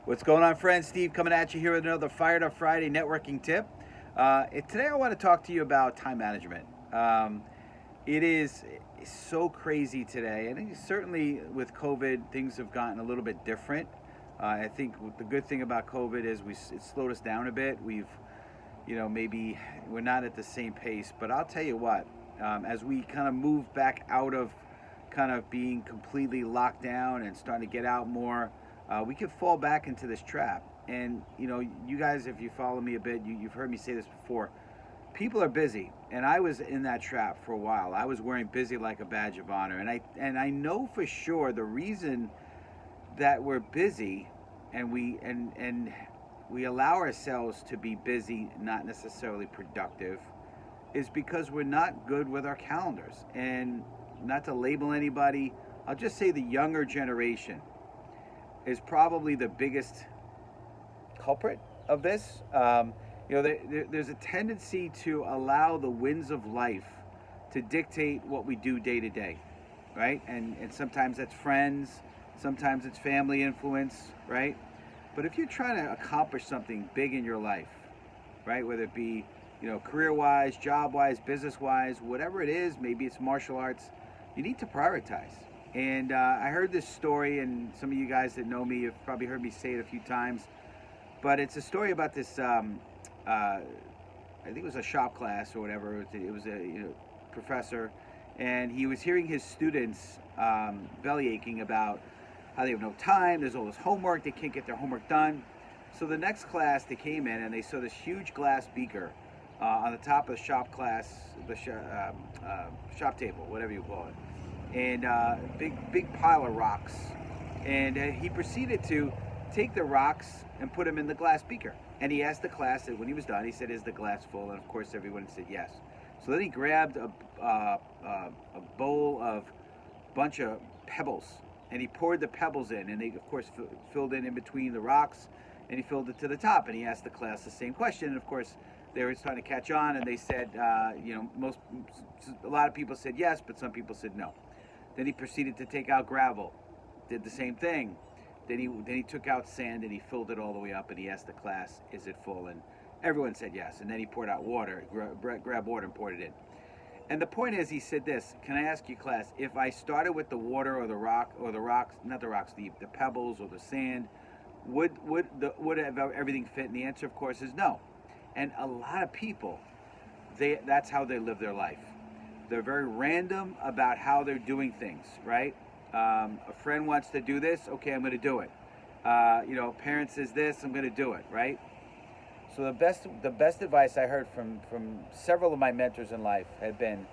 What's going on, friends? Steve coming at you here with another Fired Up Friday networking tip. Today, I want to talk to you about time management. It is so crazy today, and certainly with COVID, things have gotten a little bit different. I think the good thing about COVID is it slowed us down a bit. Maybe we're not at the same pace, but I'll tell you what, as we kind of move back out of kind of being completely locked down and starting to get out more, we could fall back into this trap. And you guys, if you follow me a bit, you've heard me say this before. People are busy, and I was in that trap for a while. I was wearing busy like a badge of honor, and I know for sure the reason that we're busy and we allow ourselves to be busy, not necessarily productive, is because we're not good with our calendars. And not to label anybody, I'll just say the younger generation is probably the biggest culprit of this. There's a tendency to allow the winds of life to dictate what we do day to day, right? And sometimes that's friends, sometimes it's family influence, right? But if you're trying to accomplish something big in your life, right, whether it be career-wise, job-wise, business-wise, whatever it is, maybe it's martial arts, you need to prioritize. And I heard this story, and some of you guys that know me have probably heard me say it a few times, but it's a story about this. I think it was a shop class or whatever. It was a professor, and he was hearing his students belly aching about how they have no time. There's all this homework. They can't get their homework done. So the next class, they came in and they saw this huge glass beaker on the top of the shop class, the shop table, whatever you call it, and big pile of rocks. And he proceeded to take the rocks and put them in the glass beaker. And he asked the class, and when he was done, he said, "Is the glass full?" And of course, everyone said yes. So then he grabbed a bowl of bunch of pebbles, and he poured the pebbles in, and they of course filled in between the rocks, and he filled it to the top. And he asked the class the same question, and of course they were trying to catch on, and they said, a lot of people said yes, but some people said no. Then he proceeded to take out gravel, did the same thing. Then he took out sand and he filled it all the way up, and he asked the class, "Is it full?" And everyone said yes. And then he poured out water, grabbed water and poured it in. And the point is, he said this: "Can I ask you, class, if I started with the water or the rock or the rocks, not the rocks, the pebbles or the sand, would everything fit?" And the answer, of course, is no. And a lot of people, that's how they live their life. They're very random about how they're doing things, right? A friend wants to do this, okay, I'm going to do it. Parent says this, I'm going to do it, right? So the best advice I heard from several of my mentors in life had been,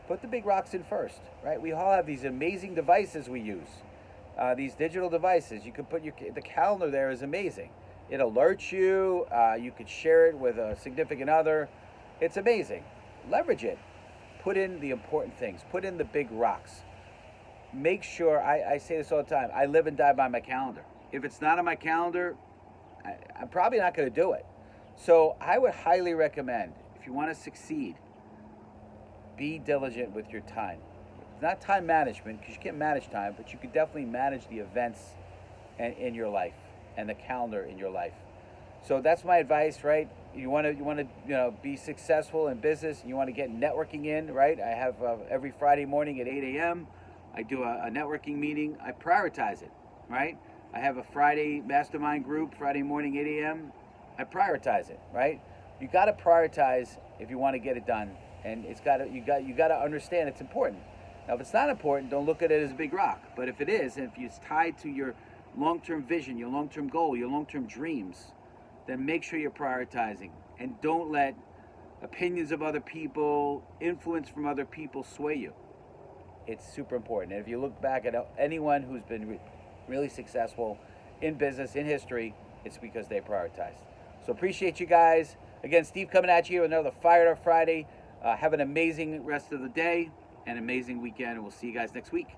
put the big rocks in first, right? We all have these amazing devices we use, these digital devices. You can put the calendar there is amazing. It alerts you. You could share it with a significant other. It's amazing. Leverage it. Put in the important things. Put in the big rocks. Make sure, I say this all the time, I live and die by my calendar. If it's not on my calendar, I'm probably not going to do it. So I would highly recommend, if you want to succeed, be diligent with your time. It's not time management, because you can't manage time, but you can definitely manage the events in your life and the calendar in your life. So that's my advice, right? You want to be successful in business. You want to get networking in, right? I have every Friday morning at 8 a.m. I do a networking meeting. I prioritize it, right? I have a Friday mastermind group, Friday morning, 8 a.m. I prioritize it, right? You got to prioritize if you want to get it done, and you got to understand it's important. Now, if it's not important, don't look at it as a big rock. But if it is, and if it's tied to your long-term vision, your long-term goal, your long-term dreams, then make sure you're prioritizing, and don't let opinions of other people, influence from other people sway you. It's super important. And if you look back at anyone who's been really successful in business, in history, it's because they prioritize. So appreciate you guys. Again, Steve coming at you with another Fired Up Friday. Have an amazing rest of the day and amazing weekend, and we'll see you guys next week.